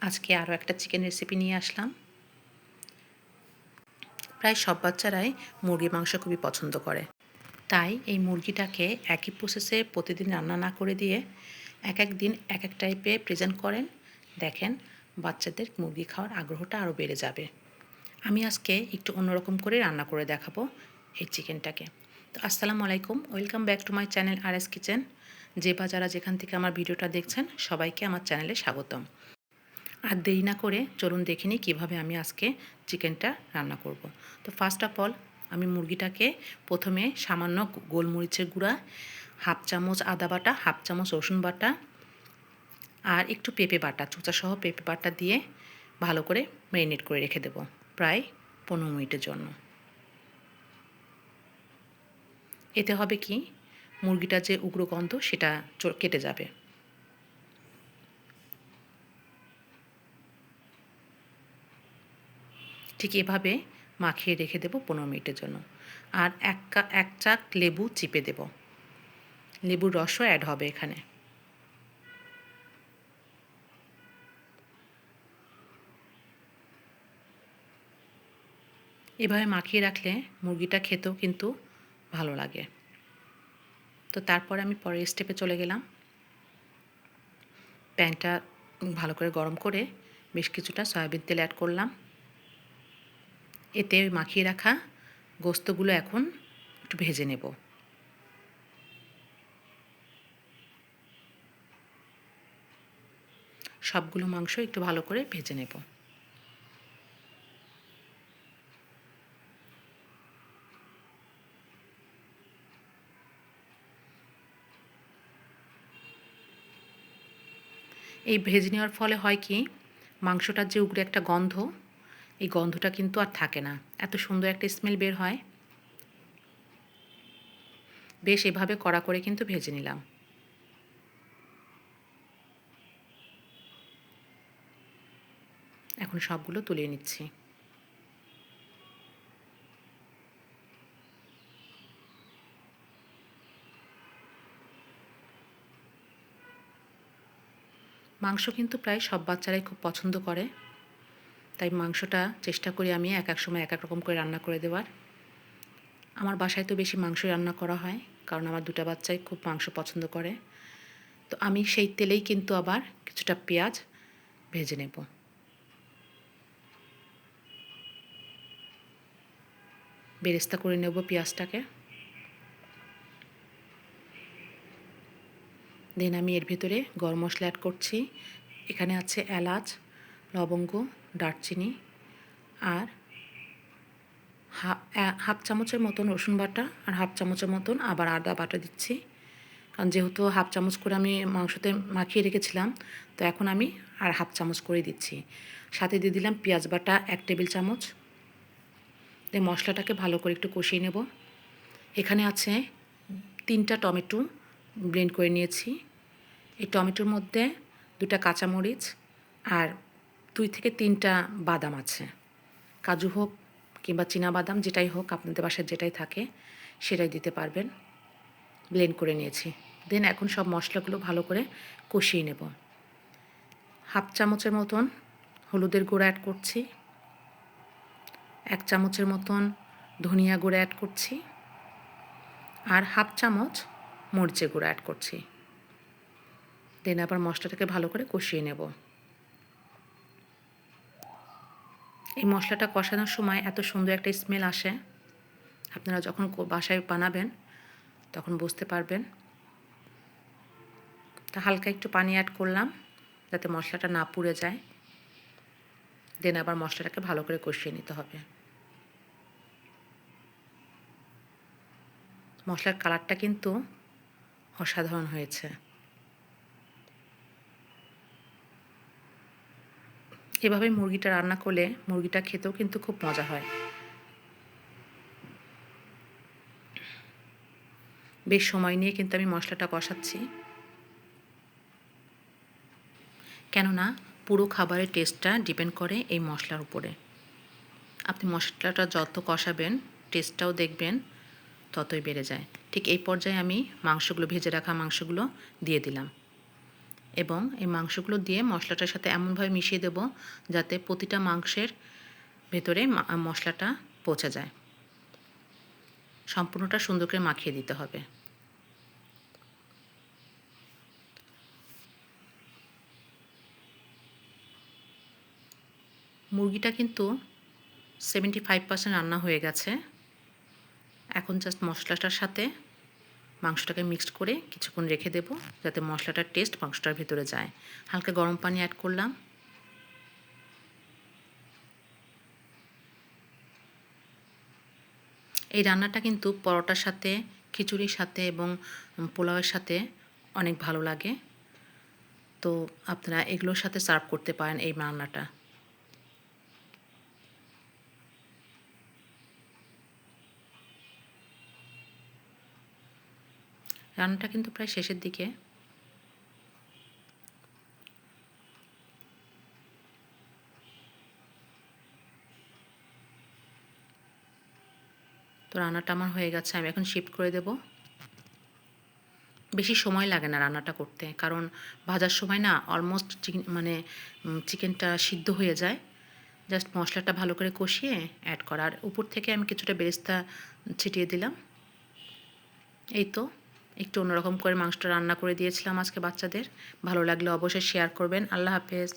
আজকে আরও একটা চিকেন রেসিপি নিয়ে আসলাম। প্রায় সব বাচ্চারাই মুরগির মাংস খুবই পছন্দ করে, তাই এই মুরগিটাকে একই প্রসেসে প্রতিদিন রান্না না করে দিয়ে এক এক দিন এক এক টাইপে প্রেজেন্ট করেন, দেখেন বাচ্চাদের মুরগি খাওয়ার আগ্রহটা আরও বেড়ে যাবে। আমি আজকে একটু অন্যরকম করে রান্না করে দেখাবো এই চিকেনটাকে। তো আসসালামু আলাইকুম, welcome back to my channel R S kitchen. যে বা যারা যেখান থেকে আমার ভিডিওটা দেখছেন সবাইকে আমার চ্যানেলে স্বাগতম। আর দেরি না করে চলুন দেখে নিই কীভাবে আমি আজকে চিকেনটা রান্না করব। তো ফার্স্ট অফ অল আমি মুরগিটাকে প্রথমে সামান্য গোলমরিচের গুঁড়া, হাফ চামচ আদা বাটা, হাফ চামচ রসুন বাটা আর একটু পেঁপে বাটা, চোচাসহ পেঁপে বাটা দিয়ে ভালো করে ম্যারিনেট করে রেখে দেবো প্রায় 15 মিনিটের জন্য। এতে হবে কি, মুরগিটার যে উগ্র গন্ধ সেটা কেটে যাবে। ঠিক এভাবে মাখিয়ে রেখে দেবো 15 মিনিটের জন্য। আর এক চাক লেবু চিপে দেব, লেবুর রসও অ্যাড হবে এখানে। এভাবে মাখিয়ে রাখলে মুরগিটা খেতেও কিন্তু ভালো লাগে। তো তারপর আমি পরের স্টেপে চলে গেলাম। প্যানটা ভালো করে গরম করে বেশ কিছুটা সয়াবিন তেল অ্যাড করলাম। এতে মাখিয়ে রাখা গোস্তগুলো এখন একটু ভেজে নেব। সবগুলো মাংস একটু ভালো করে ভেজে নেব। এই ভেজে নেওয়ার ফলে হয় কি, মাংসটার যে উগরে একটা গন্ধ, এই গন্ধটা কিন্তু আর থাকে না, এত সুন্দর একটা স্মেল বের হয়। বেশ এভাবে কড়া করে কিন্তু ভেজে নিলাম। এখন সবগুলো তুলে নিচ্ছি। মাংস কিন্তু প্রায় সব বাচ্চারাই খুব পছন্দ করে, তাই মাংসটা চেষ্টা করি আমি এক এক সময় এক এক রকম করে রান্না করে দেওয়ার। আমার বাসায় তো বেশি মাংসই রান্না করা হয়, কারণ আমার দুটো বাচ্চাই খুব মাংস পছন্দ করে। তো আমি সেই তেলেই কিন্তু আবার কিছুটা পেঁয়াজ ভেজে নেব। বেরেস্তা করে নেব পেঁয়াজটাকে। দেন আমি এর ভিতরে গরম মশলা অ্যাড করছি। এখানে আছে এলাচ, লবঙ্গ, দারচিনি আর হাফ চামচের মতন রসুন বাটা আর হাফ চামচের মতন আবার আদা বাটা দিচ্ছি, কারণ যেহেতু হাফ চামচ করে আমি মাংসতে মাখিয়ে রেখেছিলাম, তো এখন আমি আর হাফ চামচ করে দিচ্ছি। সাথে দিয়ে দিলাম পেঁয়াজ বাটা 1 টেবিল চামচ। দিয়ে মশলাটাকে ভালো করে একটু কষিয়ে নেব। এখানে আছে 3টা টমেটো ব্লেন্ড করে নিয়েছি। এই টমেটোর মধ্যে 2টা কাঁচামরিচ আর 2 থেকে 3টা বাদাম আছে, কাজু হোক কিংবা বাদাম যেটাই হোক, আপনাদের বাসায় যেটাই থাকে সেটাই দিতে পারবেন। ব্লেন্ড করে নিয়েছি। দেন এখন সব মশলাগুলো ভালো করে কষিয়ে নেব। হাফ চামচের মতন হলুদের গুঁড়া অ্যাড করছি, 1 চামচের মতন ধনিয়া গুঁড়া অ্যাড করছি আর হাফ চামচ মরিচের গুঁড়া অ্যাড করছি। দেন আবার মশলাটাকে ভালো করে কষিয়ে নেব। এই মশলাটা কষানোর সময় এত সুন্দর একটা স্মেল আসে, আপনারা যখন বাসায় বানাবেন তখন বুঝতে পারবেন। তা হালকা একটু পানি অ্যাড করলাম যাতে মশলাটা না পুড়ে যায়। দেন আবার মশলাটাকে ভালো করে কষিয়ে নিতে হবে। মশলার কালারটা কিন্তু অসাধারণ হয়েছে। এভাবে মুরগিটা রান্না করলে মুরগিটা খেতেও কিন্তু খুব মজা হয়। বেশ সময় নিয়ে কিন্তু আমি মশলাটা কষাচ্ছি, কেননা পুরো খাবারের টেস্টটা ডিপেন্ড করে এই মশলার উপরে। আপনি মশলাটা যত কষাবেন টেস্টটাও দেখবেন ততই বেড়ে যায়। ঠিক এই পর্যায়ে আমি ভেজে রাখা মাংসগুলো দিয়ে দিলাম। এবং এই মাংসগুলো দিয়ে মশলাটার সাথে এমনভাবে মিশিয়ে দেব যাতে প্রতিটা মাংসের ভেতরে মশলাটা পৌঁছে যায়। সম্পূর্ণটা সুন্দর করে মাখিয়ে দিতে হবে। মুরগিটা কিন্তু 75% রান্না হয়ে গেছে। এখন জাস্ট মশলাটার সাথে মাংসটাকে মিক্সড করে কিছুক্ষণ রেখে দেব যাতে মশলাটার টেস্ট মাংসটার ভেতরে যায়। হালকা গরম পানি অ্যাড করলাম। এই রান্নাটা কিন্তু পরোটার সাথে, খিচুড়ির সাথে এবং পোলাওয়ের সাথে অনেক ভালো লাগে। তো আপনারা এগুলোর সাথে সার্ভ করতে পারেন এই রান্নাটা। রান্নাটা কিন্তু প্রায় শেষের দিকে। তো রান্নাটা আমার হয়ে গেছে, আমি এখন শিফট করে দেব। বেশি সময় লাগে না রান্নাটা করতে, কারণ ভাজার সময় না অলমোস্ট চিকেনটা সিদ্ধ হয়ে যায়। জাস্ট মশলাটা ভালো করে কষিয়ে অ্যাড করা, আর উপর থেকে আমি কিছুটা বেরেস্তা ছিটিয়ে দিলাম। এই তো একটু অন্যরকম করে মাংসটা রান্না করে দিয়েছিলাম আজকে বাচ্চাদের। ভালো লাগলে অবশ্যই শেয়ার করবেন। আল্লাহ হাফেজ।